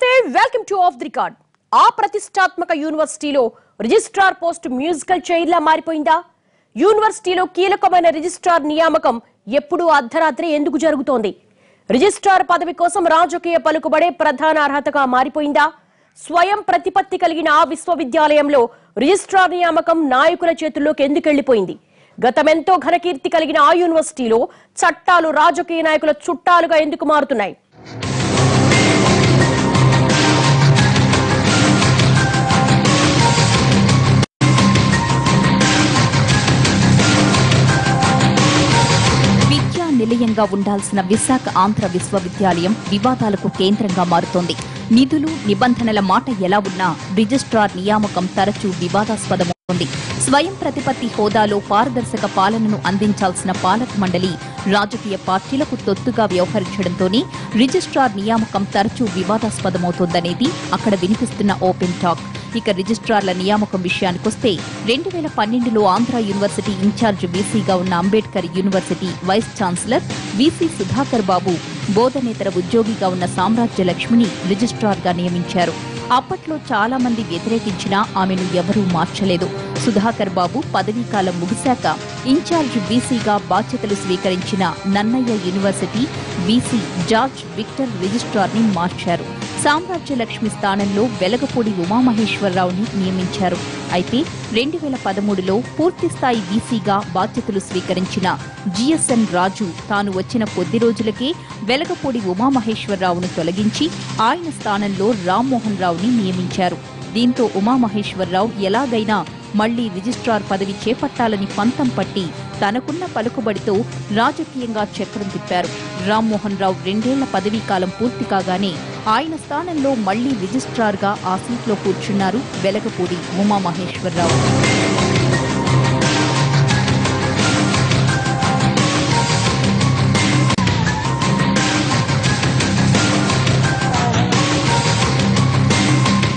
నమస్తే, welcome to of the record. ఆ ప్రతిష్టాత్మక యూనివర్సిటీలో రిజిస్ట్రార్ పోస్ట్ మ్యూజికల్ చైర్ లా మారిపోయిందా? యూనివర్సిటీలో కీలకమైన రిజిస్ట్రార్ నియామకం ఎప్పుడు అర్ధరాత్రి ఎందుకు జరుగుతోంది? రిజిస్ట్రార్ పదవి కోసం రాజకీయ పలుకుబడే ప్రధాన అర్హతగా మారిపోయిందా? స్వయం ప్రతిపత్తి కలిగిన ఆ విశ్వవిద్యాలయంలో రిజిస్ట్రార్ నియామకం నాయకుల చేతుల్లోకి ఎందుకు వెళ్లిపోయింది? గతమెంతో ఘనకీర్తి కలిగిన ఆ యూనివర్సిటీలో చట్టాలు రాజకీయ నాయకుల చుట్టాలుగా ఎందుకు మారుతున్నాయి? నిలయంగా ఉండాల్సిన విశాఖ ఆంధ్ర విశ్వవిద్యాలయం వివాదాలకు కేంద్రంగా మారుతోంది. నిధులు నిబంధనల మాట ఎలా ఉన్నా రిజిస్ట్రార్ నియామకం తరచూ వివాదాస్పదమవుతోంది. స్వయం ప్రతిపత్తి హోదాలో పారదర్శక పాలనను అందించాల్సిన పాలక మండలి రాజకీయ పార్టీలకు తొత్తుగా వ్యవహరించడంతోనే రిజిస్ట్రార్ నియామకం తరచూ వివాదాస్పదమవుతోందనేది అక్కడ వినిపిస్తున్న ఓపెన్ టాక్. ఇక రిజిస్ట్రార్ల నియామకం విషయానికొస్తే 2012లో ఆంధ్ర యూనివర్సిటీ ఇన్ఛార్జ్ వీసీగా ఉన్న Ambedkar university vice chancellor VC Sudhakar Babu బోధనేతర ఉద్యోగిగా ఉన్న సామ్రాజ్య లక్ష్మిని రిజిస్ట్రార్గా నియమించారు. అప్పట్లో చాలా మంది వ్యతిరేకించినా ఆమెను ఎవరూ మార్చలేదు. సుధాకర్ బాబు పదవీకాలం ముగిశాక ఇన్ఛార్జ్ వీసీగా బాధ్యతలు స్వీకరించిన Nannaya university VC George Victor రిజిస్ట్రార్ని మార్చారు. సామ్రాజ్య లక్ష్మి స్థానంలో వెలగపూడి ఉమామహేశ్వరరావుని నియమించారు. అయితే 2013లో పూర్తిస్థాయి వీసీగా బాధ్యతలు స్వీకరించిన జిఎస్ఎన్ రాజు తాను వచ్చిన కొద్ది రోజులకే వెలగపూడి ఉమామహేశ్వరరావును తొలగించి ఆయన స్థానంలో రామ్మోహన్ రావుని నియమించారు. దీంతో ఉమామహేశ్వరరావు ఎలాగైనా మళ్లీ రిజిస్ట్రార్ పదవి చేపట్టాలని పంతం పట్టి తనకున్న పలుకుబడితో రాజకీయంగా చక్రం తిప్పారు. రామ్మోహన్ రావు 2 ఏళ్ల పదవీకాలం పూర్తి కాగానే ఆయన స్థానంలో మళ్లీ రిజిస్ట్రార్గా ఆ సీట్లో కూర్చున్నారు Velagapudi Umamaheswararao.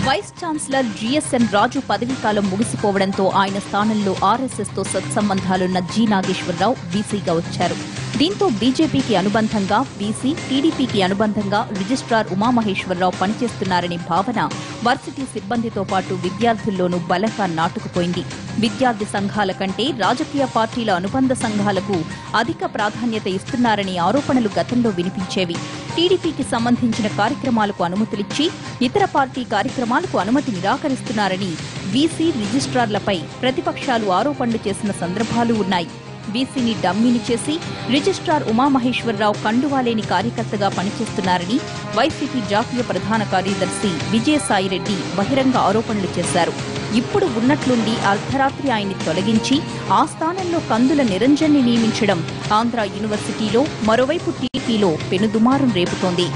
Vice chancellor GSN Raju పదవీకాలం ముగిసిపోవడంతో ఆయన స్థానంలో ఆర్ఎస్ఎస్ తో సత్సంబంధాలున్న జి నాగేశ్వరరావు వీసీగా వచ్చారు. దీంతో బీజేపీకి అనుబంధంగా వీసీ, టీడీపీకి అనుబంధంగా రిజిస్ట్రార్ ఉమామహేశ్వరరావు పనిచేస్తున్నారనే భావన వర్సిటీ సిబ్బందితో పాటు విద్యార్థుల్లోనూ బలంగా నాటుకుపోయింది. విద్యార్థి సంఘాల కంటే రాజకీయ పార్టీల అనుబంధ సంఘాలకు అధిక ప్రాధాన్యత ఇస్తున్నారనే ఆరోపణలు గతంలో వినిపించేవి. టీడీపీకి సంబంధించిన కార్యక్రమాలకు అనుమతులిచ్చి ఇతర పార్టీ కార్యక్రమాలకు అనుమతి నిరాకరిస్తున్నారని వీసీ, రిజిస్ట్రార్లపై ప్రతిపక్షాలు ఆరోపణలు చేసిన సందర్భాలు ఉన్నాయి. వీసీని డమ్మీని చేసి రిజిస్ట్రార్ ఉమామహేశ్వరరావు కండువాలేని కార్యకర్తగా పనిచేస్తున్నారని వైసీపీ జాతీయ ప్రధాన కార్యదర్శి విజయసాయిరెడ్డి బహిరంగ ఆరోపణలు చేశారు. ఇప్పుడు ఉన్నట్లుండి అర్ధరాత్రి ఆయన్ని తొలగించి ఆ స్థానంలో కందుల నిరంజన్ని నియమించడం ఆంధ్ర యూనివర్సిటీలో, మరోవైపు టీడీపీలో పెనుదుమారం రేపుతోంది.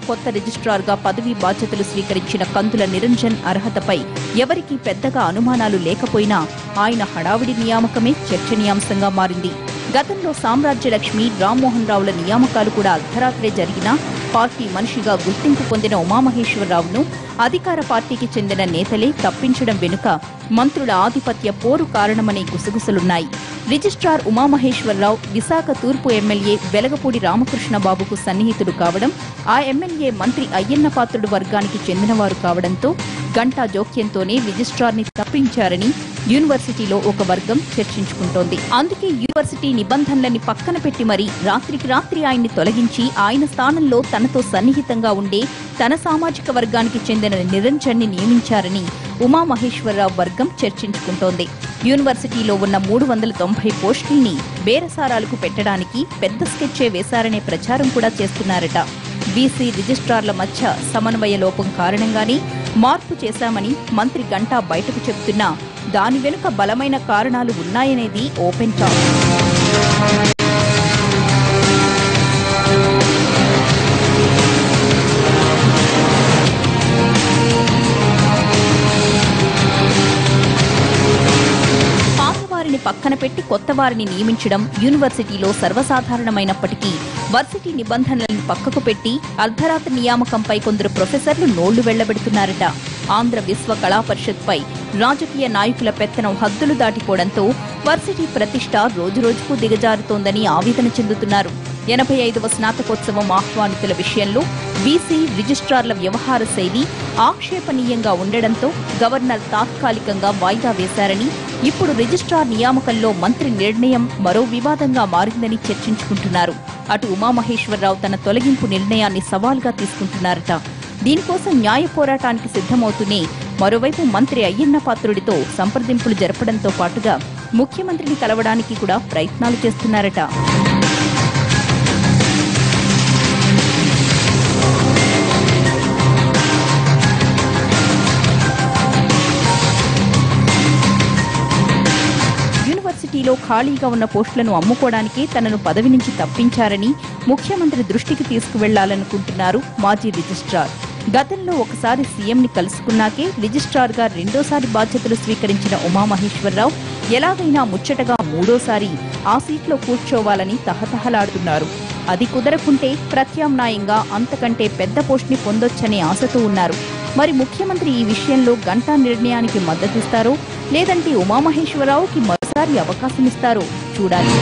కొత్త రిజిస్ట్రార్గా పదవీ బాధ్యతలు స్వీకరించిన కందుల నిరంజన్ అర్హతపై ఎవరికీ పెద్దగా అనుమానాలు లేకపోయినా ఆయన హడావిడి నియామకమే చర్చనీయాంశంగా మారింది. గతంలో సామ్రాజ్య లక్ష్మి, రామ్మోహన్ రావుల నియామకాలు కూడా అర్ధరాత్రే జరిగినా పార్టీ మనిషిగా గుర్తింపు పొందిన ఉమామహేశ్వరరావును అధికార పార్టీకి చెందిన నేతలే తప్పించడం వెనుక మంత్రుల ఆధిపత్య పోరు కారణమనే గుసగుసలున్నాయి. రిజిస్ట్రార్ ఉమామహేశ్వరరావు విశాఖ తూర్పు ఎమ్మెల్యే వెలగపూడి రామకృష్ణబాబుకు సన్నిహితుడు కావడం, ఆ ఎమ్మెల్యే మంత్రి అయ్యన్నపాత్రుడు వర్గానికి చెందినవారు కావడంతో గంటా జోక్యంతోనే రిజిస్ట్రార్ని తప్పించారని యూనివర్సిటీలో ఒక వర్గం చర్చించుకుంటోంది. అందుకే యూనివర్సిటీ నిబంధనలని పక్కన పెట్టి మరీ రాత్రికి రాత్రి ఆయన్ని తొలగించి ఆయన స్థానంలో తనతో సన్నిహితంగా ఉండే తన సామాజిక వర్గానికి చెందిన నిరంజన్ని నియమించారని ఉమామహేశ్వరరావు వర్గం చర్చించుకుంటోంది. యూనివర్సిటీలో ఉన్న 390 పోస్టుల్ని బేరసారాలకు పెట్టడానికి పెద్ద స్కెచ్చే వేశారనే ప్రచారం కూడా చేస్తున్నారట. బీసీ, రిజిస్ట్రార్ల మధ్య సమన్వయ లోపం కారణంగానే మార్పు చేశామని మంత్రి గంటా బయటకు చెబుతున్నా దాని వెనుక బలమైన కారణాలు ఉన్నాయనేది ఓపెన్ టాక్. పాతవారిని పక్కన పెట్టి కొత్త వారిని నియమించడం యూనివర్సిటీలో సర్వసాధారణమైనప్పటికీ వర్సిటీ నిబంధనలను పక్కకు పెట్టి అర్ధరాత్రి నియామకంపై కొందరు ప్రొఫెసర్లు నోళ్లు వెళ్లబెడుతున్నారట. ఆంధ్ర విశ్వ కళా పరిషత్పై రాజకీయ నాయకుల పెత్తనం హద్దులు దాటిపోవడంతో వర్సిటీ ప్రతిష్ట రోజురోజుకు దిగజారుతోందని ఆవేదన చెందుతున్నారు. 85వ స్నాతకోత్సవం ఆహ్వానితుల విషయంలో బీసీ రిజిస్ట్రార్ల వ్యవహార శైలి ఆక్షేపణీయంగా ఉండడంతో గవర్నర్ తాత్కాలికంగా వాయిదా వేశారని, ఇప్పుడు రిజిస్ట్రార్ నియామకంలో మంత్రి నిర్ణయం మరో వివాదంగా మారిందని చర్చించుకుంటున్నారు. అటు ఉమామహేశ్వరరావు తన తొలగింపు నిర్ణయాన్ని సవాల్గా తీసుకుంటున్నారట. దీనికోసం న్యాయ పోరాటానికి సిద్ధమవుతూనే మరోవైపు మంత్రి అయ్యన్న పాత్రుడితో సంప్రదింపులు జరపడంతో పాటుగా ముఖ్యమంత్రిని కలవడానికి కూడా ప్రయత్నాలు చేస్తున్నారట. యూనివర్సిటీలో ఖాళీగా ఉన్న పోస్టులను అమ్ముకోవడానికే తనను పదవి నుంచి తప్పించారని ముఖ్యమంత్రి దృష్టికి తీసుకువెళ్లాలనుకుంటున్నారు మాజీ రిజిస్ట్రార్. గతంలో ఒకసారి సీఎంని కలుసుకున్నాకే రిజిస్ట్రార్గా రెండోసారి బాధ్యతలు స్వీకరించిన ఉమామహేశ్వరరావు ఎలాగైనా ముచ్చటగా మూడోసారి ఆ సీట్లో కూర్చోవాలని తహతహలాడుతున్నారు. అది కుదరకుంటే ప్రత్యామ్నాయంగా అంతకంటే పెద్ద పోస్ట్ని పొందొచ్చనే ఆశతో ఉన్నారు. మరి ముఖ్యమంత్రి ఈ విషయంలో గంటా నిర్ణయానికి మద్దతిస్తారో లేదంటే ఉమామహేశ్వరరావుకి మరోసారి అవకాశం ఇస్తారో చూడాలి.